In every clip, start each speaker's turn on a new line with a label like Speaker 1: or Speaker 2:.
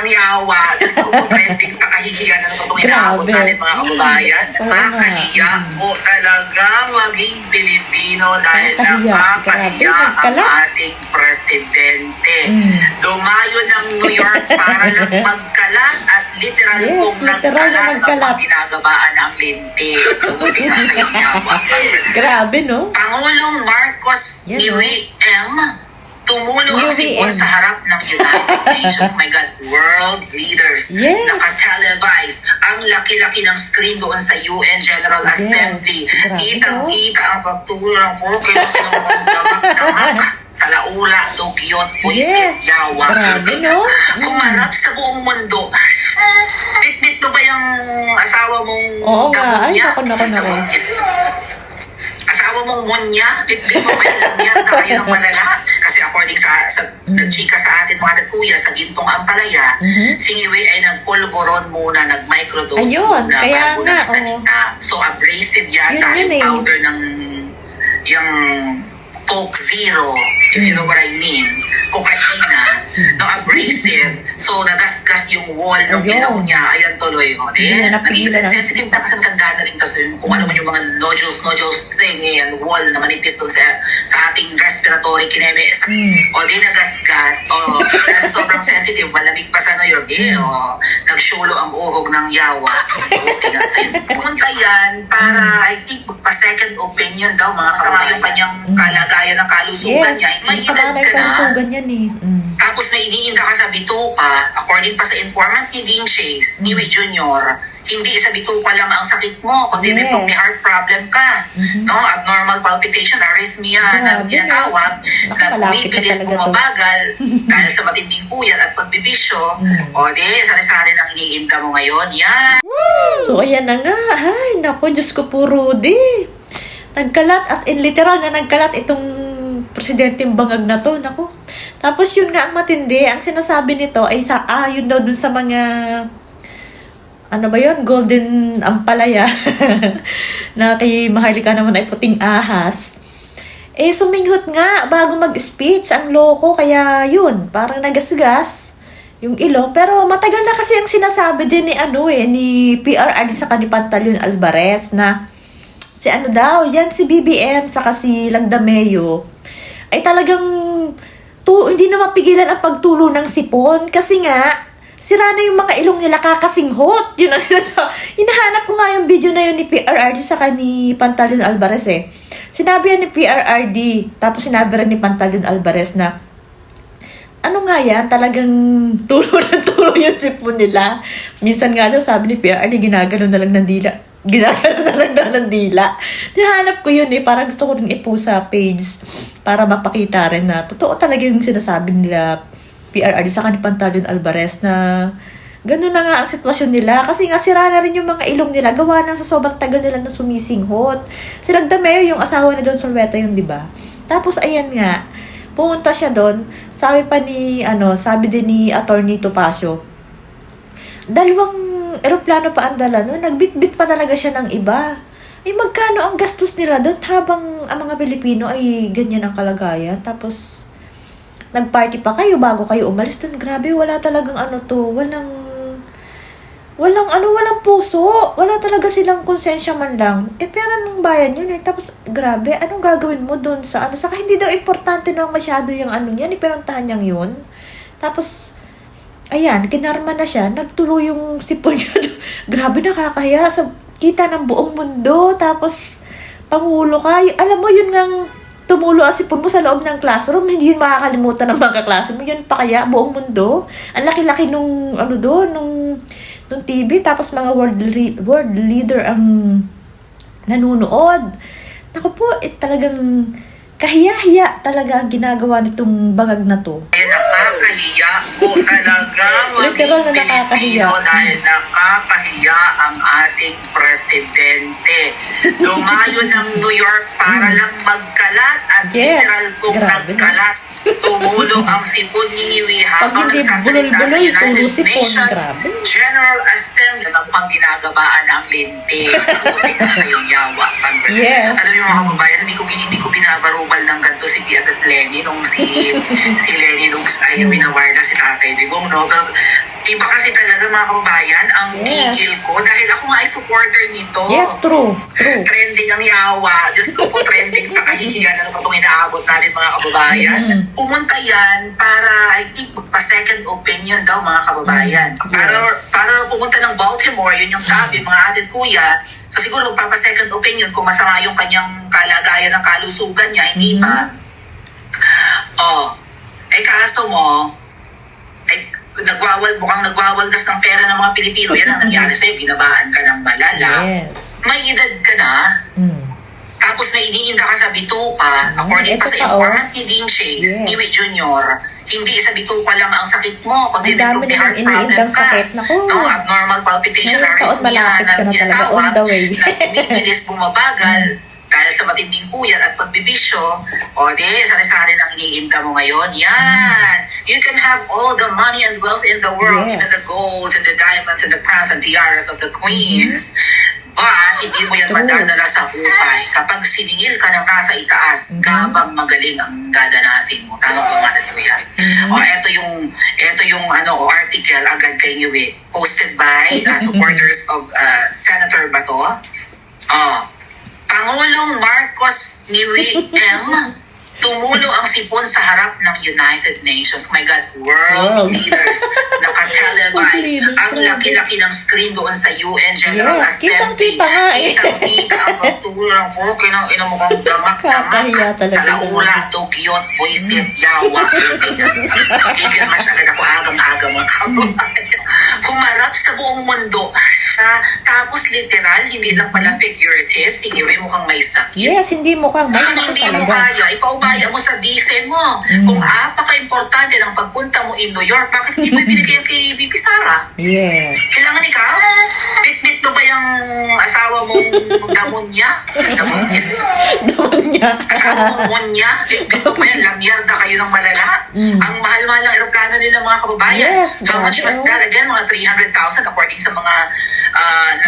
Speaker 1: ng yawa. Diyos ko po, trending sa kahihiyan. Ano po itong inaabot natin mga kababayan? Nakakahiya po talaga maging Pilipino dahil nakakahiya ang ating presidente. Dumayo ng New York para lang magkalat at literal pong nagkalat ng ginagabaan ng linti. Buti nga sa yung yawa.
Speaker 2: Grabe, no?
Speaker 1: Pangulong Marcos Iwi M. Tumulong ang sipon sa harap ng United Nations, my God, world leaders. Naka-televise ang laki-laki ng screen doon sa UN General Assembly. Kitang-kita ang pagtulong ko, damak-damak sa laula, dugyot, buisit, yawa. Kumanap sa buong mundo. Bit-bit mo ba yung asawa mong gamot niya? Asawa mong munya, bit-bit mo ba yung lagyan na kayo ng malala? Kasi according sa chika sa atin mga kuya, sa gintong ampalaya, si Iwi ay nagpulgoron muna, nag-microdose muna bago nagsalita. So abrasive yata yung powder ng yung Coke Zero, if you know what I mean. Cocaina, no, abrasive. So, nagasgas yung wall ng ilaw niya. Ayan tuloy. Naging sensitive na kasi matanda na rin kasi kung ano man yung mga nodules thing, yan, wall na manipis doon sa ating respiratory kineme. Di nagasgas. Kasi sobrang sensitive, malamig pa sa New York. Nagsulo ang uhog ng yawa. Pumunta yan para, I think, magpa-second opinion daw, mga kasama yung kanyang kalagayan ng kalusugan niya. May edad ka na. Tapos may iniinda ka sa bituka, according pa sa informant ni Dean Chase, Iwi Jr., hindi sa bituka lang ang sakit mo, kundi may heart problem ka. No? Abnormal palpitation, arrhythmia na tinatawag, na bumibilis, bumabagal, dahil sa matinding puyat at pagbibisyo, sari-sari ng iniinda mo ngayon. Yan!
Speaker 2: So, ayan na nga. Ay, naku, Diyos ko po, Rudy. Nagkalat, as in literal na nagkalat itong presidenteng bangag na to. Naku. Tapos yun nga ang matindi, ang sinasabi nito ay yun daw dun sa mga ano ba yun? Golden ampalaya na kay Maharlika naman ay puting ahas. Suminghot nga bago mag-speech ang loko, kaya yun, parang nagasgas yung ilong. Pero matagal na kasi ang sinasabi din ni PRRD sa ni Pantaleon Alvarez na si si BBM saka si Langdameo ay talagang hindi na mapigilan ang pagtulo ng sipon kasi nga sira na yung mga ilong nila kakasinghot. Yun ang sinasabi. Hinahanap ko nga yung video na yun ni PRRD saka ni Pantaleon Alvarez Sinabi yan ni PRRD, tapos sinabi rin ni Pantaleon Alvarez na ano nga yan, talagang tulo na tulo yung sipon nila. Minsan nga daw sabi ni PRRD, ginagano na lang ng dila. Nihanap ko yun parang gusto ko rin i-post sa page para mapakita rin na totoo talaga yung sinasabi nila PRRD sa ni Pantaleon Alvarez na gano'n na nga ang sitwasyon nila kasi nga sira na rin yung mga ilong nila gawa na sa sobrang tagal nila na sumisinghot. Si Langdameo yung asawa ni Don Solweta yun, di ba? Tapos ayan nga, pumunta siya doon, sabi din ni Attorney Topacio, dalawang eroplano pa ang dala, nagbitbit pa talaga siya ng iba. Magkano ang gastos nila doon habang ang mga Pilipino ay ganyan ang kalagayan. Tapos, nagparty pa kayo bago kayo umalis doon. Grabe, wala talagang walang puso. Wala talaga silang konsensya man lang. Pera ng bayan yun Tapos, grabe, anong gagawin mo doon sa Saka hindi daw importante na masyado yung yan. Ipinuntahan niyang yun. Tapos, ayan, kinarma na siya. Nagtuloy yung sipon niya. Grabe, nakakahiya. Kita ng buong mundo. Tapos, pangulo ka. Alam mo, yun ngang tumulo ang sipon mo sa loob ng classroom. Hindi yun makakalimutan ng mga kaklase mo. Yun pa kaya, buong mundo. Ang laki-laki nung TV. Tapos, mga world leader ang nanunood. Naku po, talagang kahiya-hiya talaga ang ginagawa nitong bangag na to.
Speaker 1: Nakakahiya po talaga maging Pilipino dahil nakakahiya ang ating presidente. Lumayo ng New York para lang magkalat at literal pong nagkalat. Tumulo ang sipon ni Iwi habang nagsasalita sa United Nations General Assembly na mukhang ginagabaan ang linti. Buti na kayong yawa. Alam niyo mga kababayan, hindi ko binabarubal ng ganito si BFF Lenny nung si Lenny Lux ay minawarda si Tatay Digong, no? Pero Iba kasi talaga mga kababayan, ang
Speaker 2: Yes.
Speaker 1: gigil ko dahil ako nga ay supporter nito.
Speaker 2: Yes, true. True.
Speaker 1: Trending ang yawa. Diyos ko po, trending sa kahihiyan. Ano pa itong inaabot natin mga kababayan? Pumunta yan para, I think, magpa-second opinion daw mga kababayan. Para pumunta ng Baltimore, yun yung sabi, mga atin kuya. So siguro magpapa-second opinion kung masama yung kanyang kalagayan ng kalusugan niya, hindi pa. Kaso mo, mukhang nagwawaldas ng pera ng mga Pilipino. Yan ang nangyari sa'yo, ginabaan ka ng malala.
Speaker 2: Yes.
Speaker 1: May edad ka na, tapos may iniinda ka sa bituka, according pa sa informant ni Dean Chase, Iwi Jr., hindi sa bituka lang ang sakit mo, kundi may
Speaker 2: Ang dami
Speaker 1: heart
Speaker 2: nilang
Speaker 1: problem
Speaker 2: iniindang
Speaker 1: ka.
Speaker 2: sakit. Naku.
Speaker 1: No, abnormal palpitation
Speaker 2: Ngayon taon,
Speaker 1: arrhythmia
Speaker 2: malapit ka na talaga,
Speaker 1: tinatawag,
Speaker 2: on the way.
Speaker 1: na bumibilis bumabagal dahil sa matinding puyat at pagbibisyo. Sari-sari ng iniinda mo ngayon. Yan! You can have all the money and wealth in the world,
Speaker 2: Yes.
Speaker 1: even the golds and the diamonds and the crowns and tiaras of the queens. But, hindi mo yan
Speaker 2: True.
Speaker 1: madadala sa buhay. Kapag siningil ka ng nasa itaas, kapag magaling ang dadanasin mo. Tama po nga na yan. Ito yung article agad kay Yui. Posted by supporters of Senator Bato. Pangulong Marcos Niwi M. Tumulo ang sipon sa harap ng United Nations. My God, world leaders nakatelevise. Ang laki-laki ng screen doon sa UN General
Speaker 2: Yes,
Speaker 1: Assembly.
Speaker 2: kitang-kita nga eh.
Speaker 1: Kitang-kita ang pagtulong ko. Ina mo kang damak-damak.
Speaker 2: Kakahiya talaga.
Speaker 1: Sa laula, dugyot, buisit, yawa. Igil masyagad ako agang-aga mga kababayan. Humarap sa buong mundo. Tapos literal, hindi lang pala figurative. Sige, may mukhang may sakit.
Speaker 2: Yes, hindi mukhang may
Speaker 1: Kung
Speaker 2: sakit
Speaker 1: hindi mo
Speaker 2: talaga.
Speaker 1: kaya, ipaubaya mo sa bise mo. Kung apaka-importante ng pagpunta mo in New York, bakit hindi mo ibinigay kay VP Sara?
Speaker 2: Yes.
Speaker 1: Kailangan ikaw? Bit-bit mo ba yung asawa mong damonya? Damonya?
Speaker 2: Damonya.
Speaker 1: Asawa mong monya? Bit-bit mo ba yan? Lamyarda kayo ng malala? Ang mahal-mahal ng aeroplano nila mga kababayan.
Speaker 2: Yes,
Speaker 1: How much was
Speaker 2: grabe,
Speaker 1: that? Again, mga 300,000 according sa mga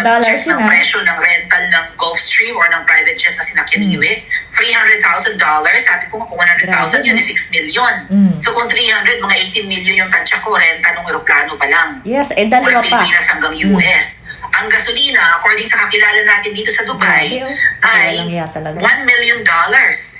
Speaker 1: nag-check
Speaker 2: Dollars
Speaker 1: ng
Speaker 2: yun,
Speaker 1: presyo ng rental ng Gulfstream or ng private jet na sinakyan ni Yui. $300,000. Sabi ko kung 100,000 yun, 6 million. So kung 300, mga 18 million yung tansya ko, renta ng aeroplano pa lang.
Speaker 2: Yes,
Speaker 1: Mula
Speaker 2: dalawa pa.
Speaker 1: Pilipinas hanggang US. Ang gasolina, according sa kakilala natin dito sa Dubai,
Speaker 2: Grabe,
Speaker 1: ay
Speaker 2: Walang hiya talaga.
Speaker 1: $1 million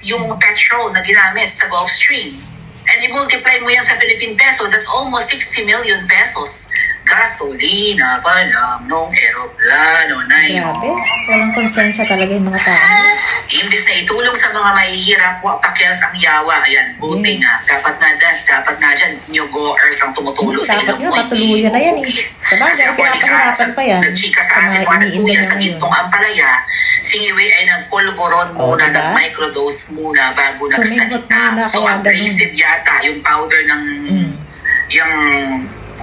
Speaker 1: yung petrol na ginamit sa Gulfstream. And i-multiply mo yan sa Philippine peso, that's almost 60 million pesos. Gasolina pa lang nung aeroplano na yun.
Speaker 2: Grabe. Walang konsensya talaga yung mga tao.
Speaker 1: Imbis na itulong sa mga mahihirap, pakels ang yawa. Ayan, buti nga. Dapat nga dyan, nyuggoers ang tumutulo sa
Speaker 2: Dapat
Speaker 1: ilong
Speaker 2: nga,
Speaker 1: mo.
Speaker 2: matuluyan na yan eh. Sabagay,
Speaker 1: Kasi according
Speaker 2: pinapahirapan pa yan.
Speaker 1: nagchika
Speaker 2: Sa
Speaker 1: sa atin,
Speaker 2: mga
Speaker 1: mga
Speaker 2: iniinda
Speaker 1: nagkuya
Speaker 2: niya
Speaker 1: sa
Speaker 2: ngayon.
Speaker 1: gintong ampalaya, si Iwi ay nagpulgoron muna,
Speaker 2: diba?
Speaker 1: nag-microdose muna bago
Speaker 2: Sumikot
Speaker 1: nagsalita.
Speaker 2: muna,
Speaker 1: So,
Speaker 2: kaya
Speaker 1: abrasive yata yung powder ng yung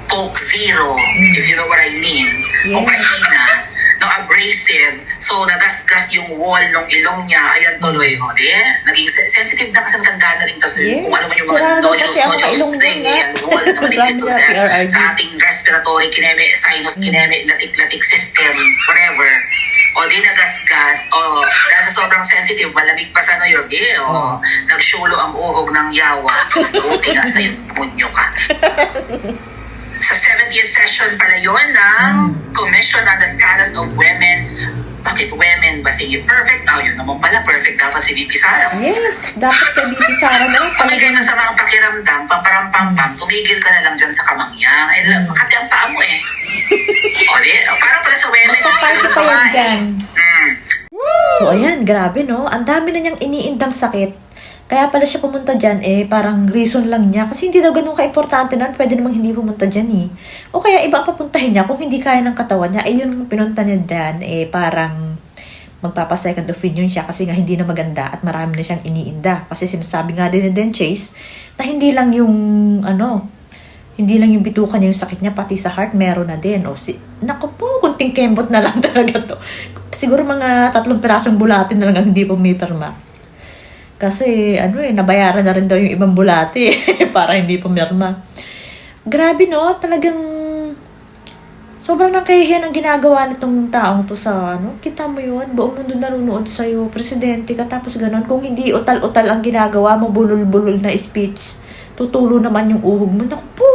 Speaker 1: Coke Zero, if you know what I mean.
Speaker 2: Yes.
Speaker 1: Cocaina, no, abrasive. So, nagasgas yung wall ng ilong niya. Ayan tuloy, naging sensitive na kasi matanda na rin. Tapos
Speaker 2: Yes.
Speaker 1: kung ano man yung mga
Speaker 2: Sira na
Speaker 1: nodules,
Speaker 2: pati ang mga ilong niya,
Speaker 1: yan, wall na manipis doon
Speaker 2: Sabi nga, PRRD.
Speaker 1: sa ating respiratory kineme, sinus kineme, latik system, whatever. O di nagasgas, dahil sa sobrang sensitive, malamig pa sa New York, nagsyulo ang uhog ng yawa. Buti nga sa'yo, munyo ka. Sa 70th session pala yun ng Commission on the Status of Women. Bakit women ba? Sige, perfect. Yun naman pala, perfect dapat si VP Sara.
Speaker 2: Yes, dapat kay BP Sara na.
Speaker 1: Pamigay mo sa mga pakiramdam, pamparampam, tumigil ka na lang dyan sa kamangyang. Makati ang paa mo eh. Para pala sa women.
Speaker 2: Magpapalto pa yan dyan. So, ayan, grabe no. Ang dami na niyang iniindang sakit. Kaya pala siya pumunta dyan, parang reason lang niya. Kasi hindi daw ganun ka-importante nun, pwede namang hindi pumunta dyan O kaya iba ang papuntahin niya, kung hindi kaya ng katawan niya, yun pinunta niya dyan, parang magpapa-second opinion siya kasi nga hindi na maganda at marami na siyang iniinda. Kasi sinasabi nga din ni Den Chase, na hindi lang yung bituka niya yung sakit niya, pati sa heart meron na din. Naku po, kunting kembot na lang talaga to. Siguro mga 3 pirasong bulatin na lang ang hindi pumirma. Kasi, nabayaran na rin daw yung ibang bulati para hindi pumirma. Grabe, no? Talagang sobrang nakahihiyan ang ginagawa nitong taong to sa, kita mo yun, buong mundo nanonood sa'yo, presidente ka, tapos ganon. Kung hindi utal-utal ang ginagawa mo, bulol-bulol na speech, tutulo naman yung uhog mo. Naku po!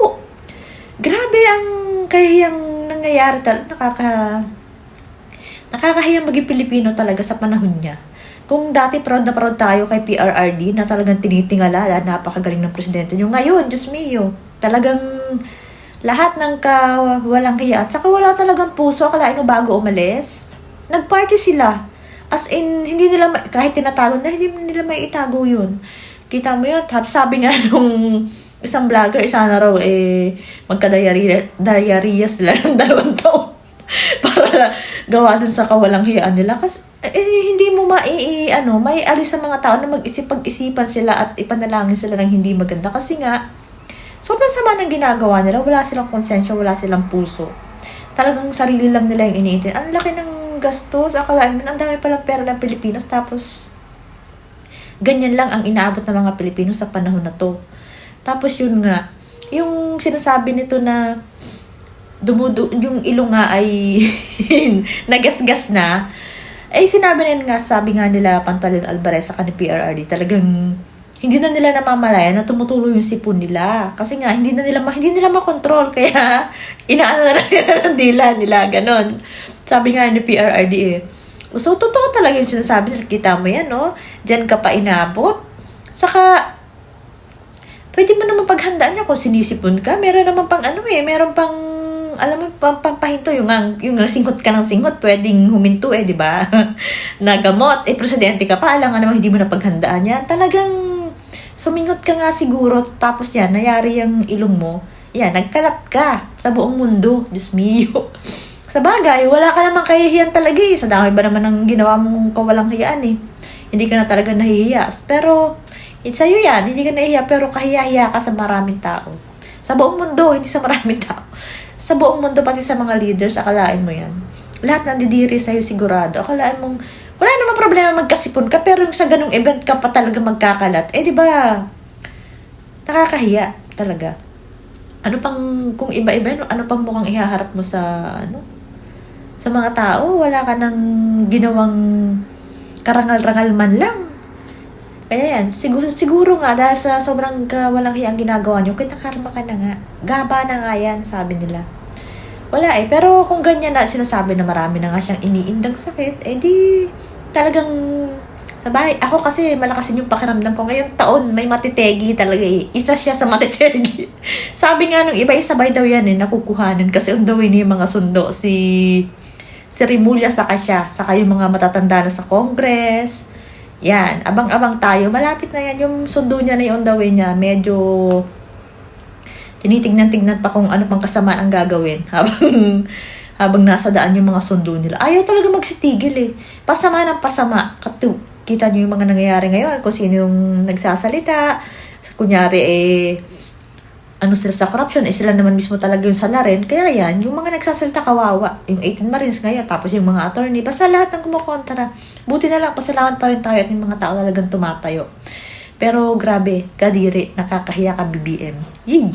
Speaker 2: Grabe ang nakakahiyang nangyayari talaga, nakakahiyang maging Pilipino talaga sa panahon niya. Kung dati proud na proud tayo kay PRRD na talagang tinitingala, napakagaling ng presidente nyo. Ngayon, Diyos mio, talagang lahat ng walang hiya at saka wala talagang puso. Akalain mo bago umalis, nagparty sila. As in, hindi nila, kahit tinatago na, hindi nila may itago yun. Kita mo yun, sabi nga nung isang vlogger, isa na raw, magka-diarrhea sila ng 2 taon para gawa dun sa kawalang hiyaan nila. Kasi, hindi mo may alis sa mga tao na pag-isipan sila at ipanalangin sila ng hindi maganda. Kasi nga, sobrang sama ng ginagawa nila, wala silang konsensya, wala silang puso. Talagang sarili lang nila yung iniitin. Ang laki ng gastos, akalain mo, ang dami palang pera ng Pilipinas, tapos ganyan lang ang inaabot ng mga Pilipino sa panahon na to. Tapos yun nga, yung sinasabi nito na yung ilong nga ay nagasgas na, sinabi nga, sabi nga nila Pantalon Alvarez sa kanil PRRD, talagang hindi na nila namamalaya na tumutulo yung sipon nila. Kasi nga, hindi nila makontrol, kaya inaano na lang nila ng dila nila, ganon. Sabi nga ni PRRD So, totoo talaga yung sinasabi nila. Kita mo yan, no? Diyan ka pa inabot. Saka, pwede mo naman paghandaan niya kung sinisipon ka. Meron naman pang meron pang, alam mo, pampahinto. Yung singhot ka ng singhot, pwedeng huminto di ba? Nagamot. Presidente ka pa, alam nga naman hindi mo na paghandaan yan. Talagang, sumingot ka nga siguro, tapos yan, nayari yung ilong mo. Yan, nagkalat ka sa buong mundo. Diyos mio. Sa bagay, wala ka namang kahihiyan talaga Sa dami ba naman ang ginawa mong kawalang hiyaan Hindi ka na talaga nahihiya. Pero, sa'yo yan, hindi ka nahihiya, pero kahiya-hiya ka sa maraming tao. Sa buong mundo, hindi sa maraming tao. Sa buong mundo, pati sa mga leaders, akalain mo yan. Lahat nandidiri sa'yo sigurado. Akalain mong, wala namang problema magkasipon ka, pero yung sa ganung event ka pa talaga magkakalat. Di ba? Nakakahiya talaga. Kung iba-iba, ano pang mukhang ihaharap mo sa sa mga tao, wala ka nang ginawang karangal-rangal man lang. Kaya yan, siguro nga, dahil sa sobrang walang hiyang ginagawa nyo, kinakarma ka na nga. Gaba na nga yan, sabi nila. Wala pero kung ganyan na sinasabi na marami na nga siyang iniindang sakit, di talagang sabay. Ako kasi malakasin yung pakiramdam ko. Ngayong taon, may matitegi talaga Isa siya sa matitegi. Sabi nga nung iba, sabay daw yan nakukuhanan kasi on the way niya yung mga sundo. Si Rimulya saka siya, saka yung mga matatanda na sa Congress. Yan, abang-abang tayo. Malapit na yan, yung sundo niya na yung on the way niya. Medyo tinitignan-tignan pa kung ano pang kasamaan ang gagawin habang nasa daan yung mga sundo nila. Ayaw talaga magsitigil Pasama ng pasama. Kita niyo yung mga nangyayari ngayon, kung sino yung nagsasalita. Kunyari sila sa corruption, sila naman mismo talaga yung salarin. Kaya yan, yung mga nagsasalita kawawa, yung 18 Marines ngayon, tapos yung mga attorney, basta lahat ng kumukontra. Buti na lang, pasalamat pa rin tayo at yung mga tao talagang tumatayo. Pero grabe, kadiri, nakakahiya ka BBM. Yee!